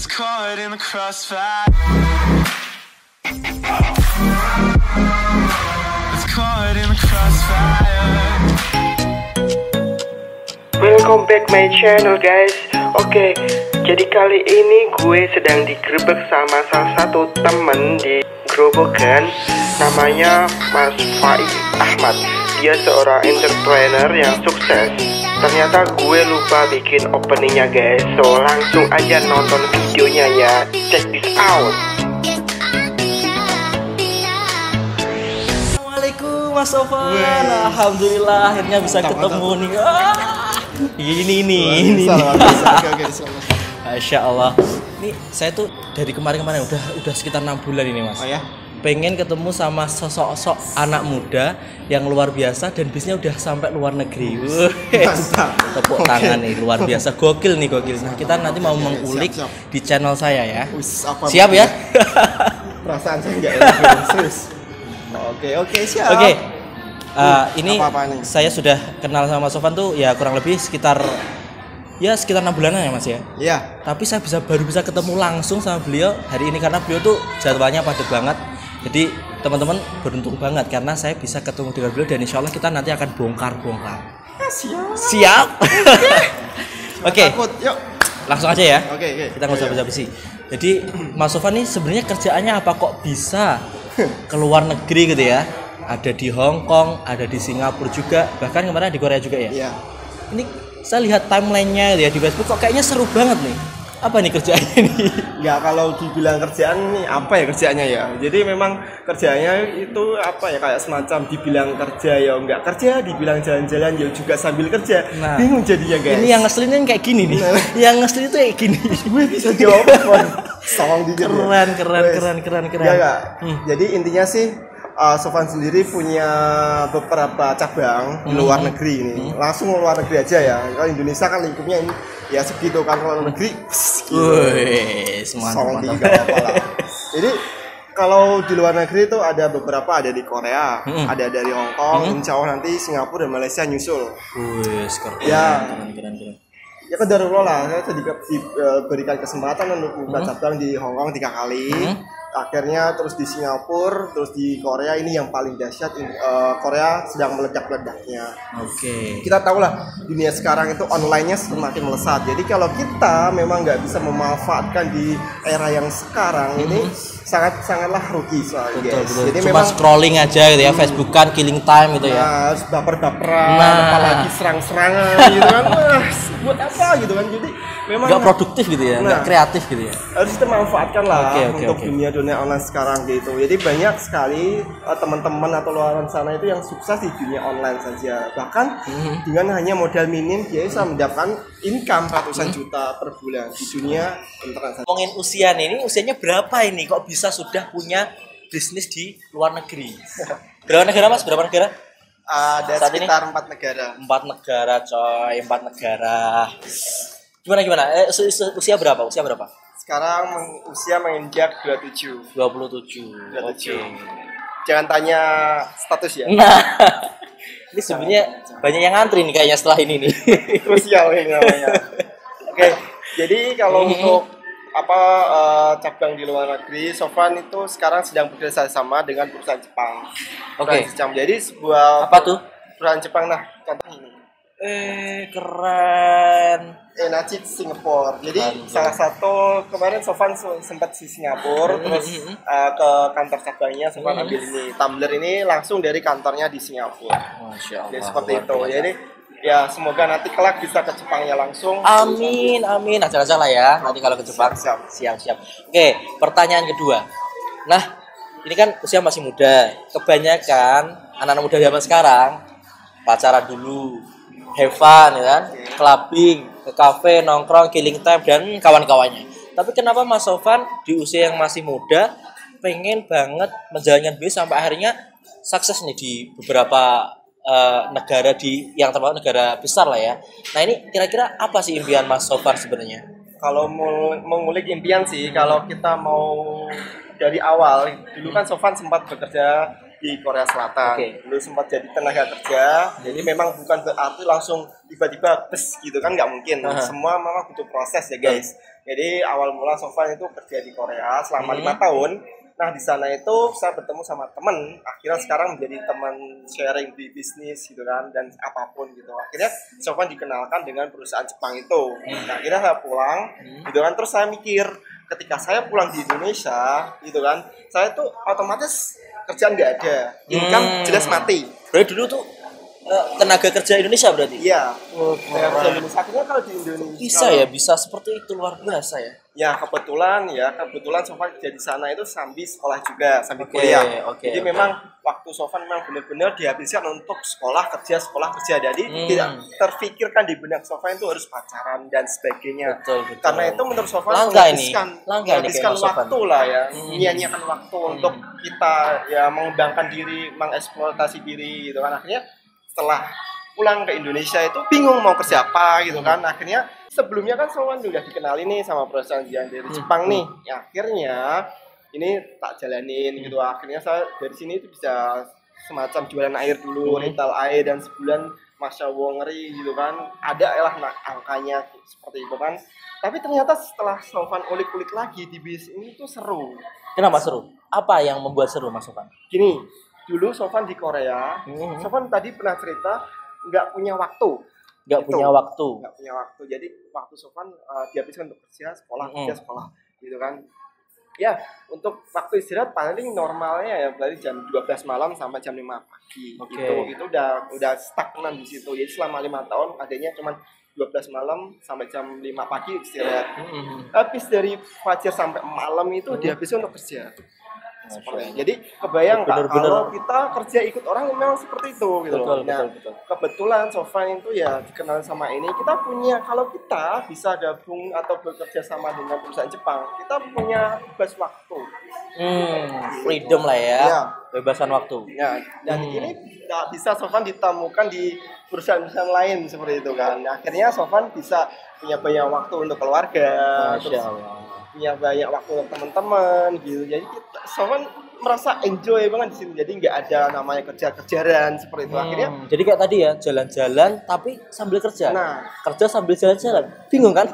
It's caught in the crossfire. It's caught in the crossfire. Welcome back my channel guys. Oke, jadi kali ini gue sedang digerebek sama salah satu temen di Grobogan. Namanya Mas Faiz Ahmad. Dia seorang entrepreneur yang sukses. Ternyata gue lupa bikin openingnya guys. So langsung aja nonton videonya ya. Check this out. Assalamualaikum Mas Sofan. Alhamdulillah akhirnya bisa ketemu nih. Ini. Oke, Masya Allah. Ini saya tuh dari kemarin-kemarin udah sekitar 6 bulan ini Mas. Oh ya? Pengen ketemu sama sosok anak muda yang luar biasa dan bisnya udah sampai luar negeri. Mantap. Tepuk tangan nih, luar biasa, gokil. Nah kita nanti mau mengulik siap. di channel saya ya. Siap ya? Perasaan saya enggak serius. Oke, siap. Oke. Ini Apa-apa nih? saya sudah kenal sama Sofan tuh ya kurang lebih sekitar 6 bulanan ya Mas ya. Iya. Tapi saya baru bisa ketemu langsung sama beliau hari ini karena beliau tuh jadwalnya padat banget. Jadi teman-teman beruntung banget karena saya bisa ketemu dengan beliau dan insya Allah kita nanti akan bongkar. Siap. Oke. Takut, yuk. Langsung aja ya. Oke. Kita nggak usah basa-basi. Jadi Mas Sofan nih sebenarnya kerjaannya apa kok bisa ke luar negeri gitu ya? Ada di Hong Kong, ada di Singapura juga, bahkan kemarin di Korea juga ya. Iya. Ini saya lihat timelinenya ya di Facebook kok kayaknya seru banget nih. Apa nih kerjaannya nih? Enggak, kalau dibilang kerjaan nih apa ya kerjaannya ya. Jadi memang kerjanya itu apa ya, kayak semacam dibilang kerja ya enggak kerja, dibilang jalan-jalan ya juga sambil kerja. Nah, bingung jadinya guys. Ini yang ngeselinnya kayak gini nih. Yang ngeselin itu kayak gini. Gue bisa jawab apa? Song dikit ya. Keren. Ya enggak. Jadi intinya sih Sofan sendiri punya beberapa cabang di luar negeri ini. Langsung luar negeri aja ya. Kalau Indonesia kan lingkupnya ini ya segitu, kan luar negeri. Wih, Mantap. mantap. Jadi kalau di luar negeri itu ada beberapa, ada di Korea, ada dari Hong Kong, insya Allah nanti Singapura dan Malaysia nyusul. Wih, keren. Ya. Keren. Ya kedarullah lah, saya diberikan kesempatan untuk buka cabang di Hong Kong 3 kali. Akhirnya terus di Singapura, terus di Korea. Ini yang paling dahsyat, Korea sedang meledak-ledaknya. Oke. Kita tahu lah dunia sekarang itu online-nya semakin melesat. Jadi kalau kita memang nggak bisa memanfaatkan di era yang sekarang ini sangatlah rugi soalnya guys. Betul. Jadi Cuma memang scrolling aja gitu ya, Facebookan, killing time gitu ya. harus baper-baperan, apalagi serang-serangan gitu kan. Wah, buat apa gitu kan. Jadi memang Nggak produktif gitu ya, nggak kreatif gitu ya. harus kita manfaatkan lah untuk Oke. dunia online sekarang gitu. Jadi banyak sekali teman-teman atau luaran sana itu yang sukses di dunia online saja. Bahkan dengan hanya modal minim dia bisa mendapatkan income ratusan juta per bulan di dunia internet saja. Ngomongin usia nih, ini usianya berapa ini? Kok bisa sudah punya bisnis di luar negeri? Berapa negara Mas? Berapa negara? Ada Saat ini? sekitar 4 negara. 4 negara coy, 4 negara. Gimana? Usia berapa? Sekarang usia menginjak 27. 27. 27. Oke. Jangan tanya status ya. Nah, ini sebenarnya banyak yang ngantri nih kayaknya setelah ini nih. Krusial ini namanya. Oke, jadi kalau untuk cabang di luar negeri, Sofan itu sekarang sedang bekerja sama dengan perusahaan Jepang. Oke. Jadi sebuah Apa tuh? perusahaan Jepang, nah contoh ini. Keren. Enacit Singapura. Jadi Mantap. salah satu kemarin Sofan sempat di Singapura, terus ke kantor cabangnya Sofan ambil ini tumbler ini langsung dari kantornya di Singapura. Masya Allah. Jadi seperti luar itu. biasa. Jadi ya semoga nanti kelak bisa ke Jepangnya langsung. Amin. Aja lah ya. Nanti kalau ke Jepang. Siap. Oke, pertanyaan kedua. Nah, ini kan usia masih muda. Kebanyakan anak-anak muda zaman sekarang pacaran dulu, have fun, ya kan? Clubbing, ke kafe, nongkrong, killing time dan kawan-kawannya. Tapi kenapa Mas Sofan di usia yang masih muda pengen banget menjalankan bisnis sampai akhirnya sukses nih di beberapa negara yang termasuk negara besar lah ya. Nah ini kira-kira apa sih impian Mas Sofan sebenarnya? Kalau mengulik impian sih, kalau kita mau dari awal, dulu kan Sofan sempat bekerja di Korea Selatan. Oke. Dulu sempat jadi tenaga kerja. Jadi memang bukan berarti langsung tiba-tiba bes gitu kan, nggak mungkin. Aha. Semua memang butuh proses ya guys. Jadi awal mula Sofwan itu kerja di Korea selama 5 tahun. Nah di sana itu saya bertemu sama teman. Akhirnya sekarang menjadi teman sharing di bisnis gitu kan, dan apapun gitu. Akhirnya Sofwan dikenalkan dengan perusahaan Jepang itu. Nah akhirnya saya pulang gitu kan. Terus saya mikir, ketika saya pulang di Indonesia gitu kan, saya tuh otomatis kerjaan nggak ada, income jelas mati. Berarti dulu tuh tenaga kerja Indonesia berarti? Iya. Tenaga kerja Indonesia. Akhirnya kalau di Indonesia Bisa ya, bisa seperti itu, luar biasa ya. Ya kebetulan Sofwan kerja di sana itu sambil sekolah juga, sambil Oke, kuliah. oke, Jadi oke. memang waktu Sofwan memang benar-benar dihabiskan untuk sekolah kerja. Jadi tidak terfikirkan di benak Sofwan itu harus pacaran dan sebagainya. Betul, betul. Karena itu menurut Sofwan Langka ini menghabiskan kayak Mas Sofwan. waktu lah ya, menyia-nyiakan waktu untuk kita ya mengembangkan diri, mengeksploitasi diri gitu kan. Akhirnya setelah pulang ke Indonesia itu bingung mau kerja apa gitu kan. Akhirnya sebelumnya kan Sofwan udah dikenalin nih sama perusahaan yang dari Jepang nih. Ya, akhirnya ini tak jalanin gitu. Akhirnya saya dari sini itu bisa semacam jualan air dulu, retail air, dan sebulan Masya Allah ngeri gitu kan. Ada lah angkanya seperti itu kan. Tapi ternyata setelah Sofwan ulik-ulik lagi di bisnis ini tuh seru. Kenapa seru? Apa yang membuat seru Mas Sofwan? Gini, dulu Sofwan di Korea, Sofwan tadi pernah cerita nggak punya waktu. Nggak punya waktu. Nggak punya waktu. Jadi waktu Sofwan dihabiskan untuk kerja, sekolah, gitu kan. Ya, untuk waktu istirahat paling normalnya ya berarti jam 12 malam sampai jam 5 pagi. Oke. Gitu. Itu udah stagnan di situ. Jadi selama 5 tahun adanya cuma 12 malam sampai jam 5 pagi istirahat. Habis dari fajar sampai malam itu dihabiskan untuk kerja. Jadi kebayang nggak Bener-bener. kalau kita kerja ikut orang memang seperti itu gitu loh. Nah, Betul. kebetulan Sofwan itu ya dikenal sama ini, kita punya, kalau kita bisa gabung atau bekerja sama dengan perusahaan Jepang, kita punya bebas waktu. Freedom lah ya. Iya. Bebasan waktu. Ya, dan ini nggak bisa Sofwan ditemukan di perusahaan-perusahaan lain seperti itu kan. Nah, akhirnya Sofwan bisa punya banyak waktu untuk keluarga, Masya terus Allah. punya banyak waktu untuk teman-teman gitu. Jadi Sofwan merasa enjoy banget di sini. Jadi nggak ada namanya kerja-kerjaan seperti itu. Akhirnya Jadi kayak tadi ya, jalan-jalan tapi sambil kerja. Nah. Kerja sambil jalan-jalan. Bingung kan?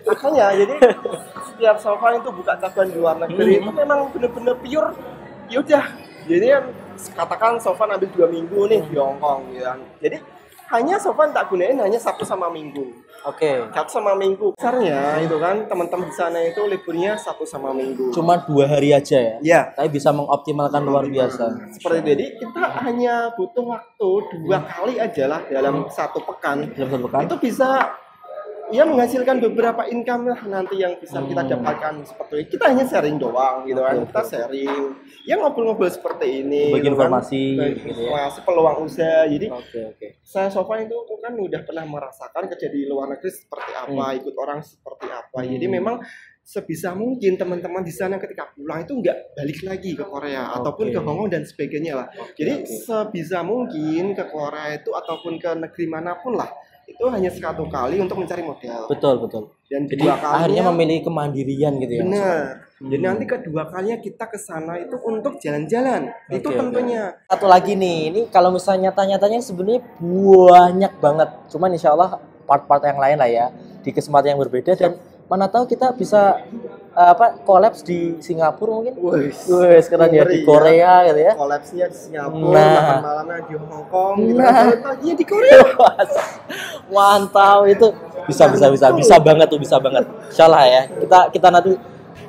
makanya jadi setiap Sofwan itu buka cabang di luar negeri itu memang bener-bener pure. Yaudah, jadi kan katakan Sofwan ambil 2 minggu nih di Hong Kong gitu kan. Jadi hanya Sofwan tak gunain hanya Sabtu sama Minggu. Oke. Sabtu sama Minggu. Besarnya itu kan teman-teman di sana itu liburnya Sabtu sama Minggu. Cuma 2 hari aja ya. Iya. Tapi bisa mengoptimalkan luar biasa. Seperti itu. Jadi kita hanya butuh waktu 2 kali aja lah dalam satu pekan. Dalam satu pekan? Itu bisa ya menghasilkan beberapa income lah nanti yang bisa kita dapatkan seperti itu. Kita hanya sharing doang gitu kan. Kita sharing. Ya ngobrol-ngobrol seperti ini. Bagi gitu kan. informasi Bagi gitu ya. informasi, peluang usaha. Jadi Oke. saya Sofwan itu kan udah pernah merasakan kerja di luar negeri seperti apa, ikut orang seperti apa. Jadi memang sebisa mungkin teman-teman di sana ketika pulang itu nggak balik lagi ke Korea ataupun ke Hong Kong dan sebagainya lah. Jadi sebisa mungkin ke Korea itu ataupun ke negeri manapun lah, itu hanya 1 kali untuk mencari modal. Betul. Dan Jadi 2 kalinya akhirnya memilih kemandirian gitu ya. benar. Jadi nanti kedua kalinya kita ke sana itu untuk jalan-jalan. Itu Oke. tentunya. Satu lagi nih, ini kalau misalnya nyata-nyatanya sebenarnya banyak banget. Cuman insya Allah part-part yang lain lah ya, di kesempatan yang berbeda, dan mana tahu kita bisa kolaps di Singapura mungkin. Wes keren ya, di Korea gitu ya. Kolapsnya di Singapura, Nah. makan malamnya di Hong Kong, gitu Nah. kan. Paginya di Korea. Mantap itu. Bisa banget tuh, bisa banget. Insyaallah ya. Kita nanti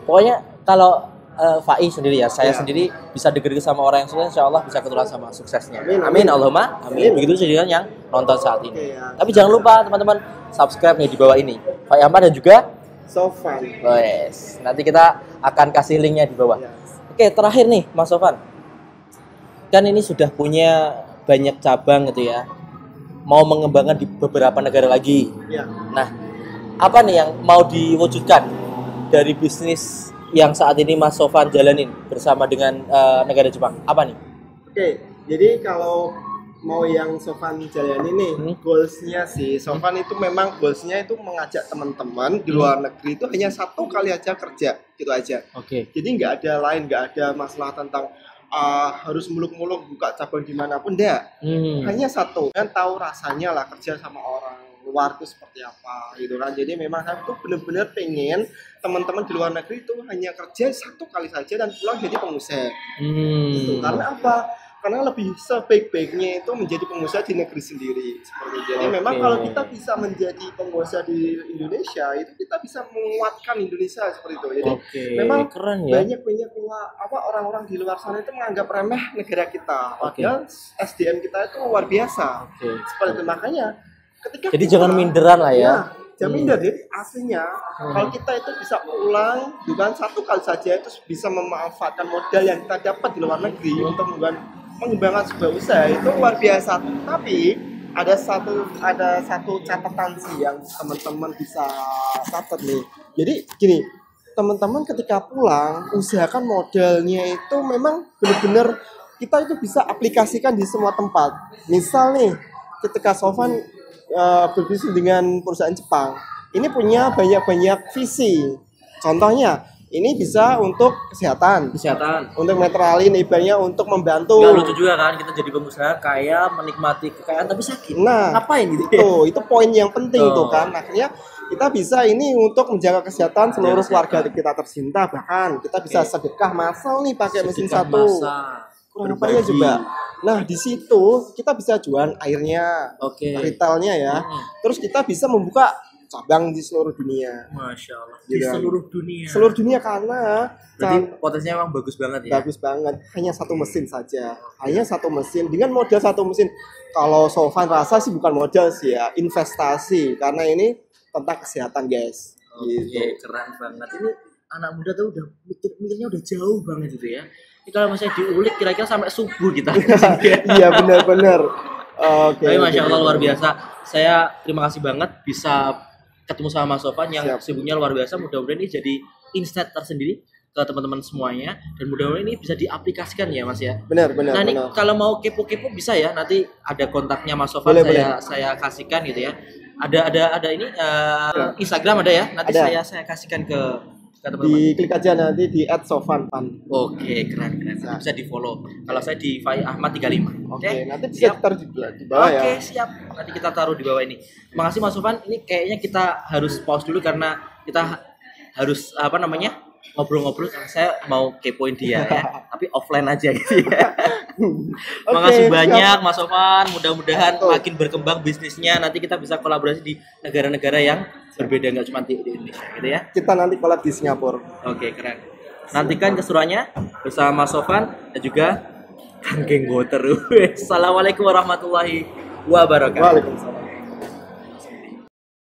pokoknya kalau Fai sendiri ya, saya sendiri bisa degeri sama orang yang sukses, insyaallah bisa keturunan sama suksesnya. Amin Allahumma amin. Begitu juga yang nonton saat ini. Oke, ya. Tapi jangan lupa teman-teman subscribe nih di bawah ini. Fai Ahmad dan juga Sofwan. Wes. Nanti kita akan kasih linknya di bawah. Ya. Oke, terakhir nih Mas Sofwan. Kan ini sudah punya banyak cabang gitu ya. Mau mengembangkan di beberapa negara lagi. Ya. Nah, apa nih yang mau diwujudkan dari bisnis yang saat ini Mas Sofwan jalanin bersama dengan negara Jepang? Apa nih? Oke, jadi kalau mau yang Sofwan jalani nih, goalsnya sih, Sofwan itu memang goalsnya itu mengajak teman-teman di luar negeri itu hanya 1 kali aja kerja, gitu aja. Oke. Jadi nggak ada lain, nggak ada masalah tentang harus muluk-muluk buka cabang dimanapun, enggak. Hanya satu, kan tahu rasanya lah kerja sama orang luar itu seperti apa gitu kan. Jadi memang saya tuh benar-benar pengen teman-teman di luar negeri itu hanya kerja satu kali saja dan pulang jadi pengusaha. Gitu. Karena apa? Karena lebih sebaik-baiknya itu menjadi pengusaha di negeri sendiri seperti itu. Jadi memang kalau kita bisa menjadi pengusaha di Indonesia itu kita bisa menguatkan Indonesia seperti itu. Jadi memang keren ya. banyak orang-orang di luar sana itu menganggap remeh negara kita. Padahal SDM kita itu luar biasa. Seperti itu makanya ketika jadi jangan minderan lah ya. Jangan minder. Jadi aslinya kalau kita itu bisa pulang bukan satu kali saja itu bisa memanfaatkan modal yang kita dapat di luar negeri untuk mengembangkan sebuah usaha itu luar biasa. Tapi ada satu catatan sih yang teman-teman bisa catat nih. Jadi gini, teman-teman ketika pulang usahakan modalnya itu memang benar-benar kita itu bisa aplikasikan di semua tempat. Misal nih ketika Sofan berbisnis dengan perusahaan Jepang, ini punya banyak visi. Contohnya ini bisa untuk kesehatan, untuk netralin, ibaratnya untuk membantu. Gak lucu juga kan kita jadi pengusaha kaya menikmati kekayaan tapi sakit. Nah, ngapain gitu? Itu poin yang penting tuh kan. Akhirnya kita bisa ini untuk menjaga kesehatan seluruh keluarga kita tercinta, bahkan kita bisa sedekah massal nih pakai mesin satu. Kurang apa juga. Nah, di situ kita bisa jual airnya, retailnya ya. Terus kita bisa membuka cabang di seluruh dunia. Masya Allah. Di Seluruh dunia karena berarti potensinya memang bagus banget ya. Bagus banget. Hanya satu mesin saja. Hanya satu mesin dengan modal satu mesin. Kalau Sofan rasa sih bukan modal sih ya, investasi karena ini tentang kesehatan, guys. Gitu. Keren banget. Ini anak muda tuh udah mikirnya udah jauh banget gitu ya. Ini kalau misalnya diulik kira-kira sampai subuh kita. Iya benar-benar. Tapi Masya Allah luar biasa. Saya terima kasih banget bisa ketemu sama Mas Sofan yang sibuknya luar biasa. Mudah-mudahan ini jadi insight tersendiri ke teman-teman semuanya dan mudah-mudahan ini bisa diaplikasikan ya Mas ya. Benar. Nah ini kalau mau kepo-kepo bisa ya, nanti ada kontaknya Mas Sofan saya kasihkan gitu ya. Ada ini Instagram ada ya. Nanti saya kasihkan ke teman-teman. Diklik aja nanti di @sofanpan. Oke, keren. Bisa di-follow. Kalau saya di Fai Ahmad 35. Oke, nanti bisa ditaruh di bawah ya. Oke, siap. Nanti kita taruh di bawah ini. Terima kasih Mas Sofan. Ini kayaknya kita harus pause dulu karena kita harus ngobrol-ngobrol karena saya mau kepoin dia ya. Tapi offline aja gitu ya. Makasih banyak Mas Sofan. Mudah-mudahan makin berkembang bisnisnya. Nanti kita bisa kolaborasi di negara-negara yang berbeda, nggak cuma di Indonesia gitu ya. Kita nanti collab di Singapura. Oke, keren. Nantikan keseruannya bersama Mas Sofan dan juga Kang Geng Goter. Assalamualaikum warahmatullahi wabarakatuh. Waalaikumsalam.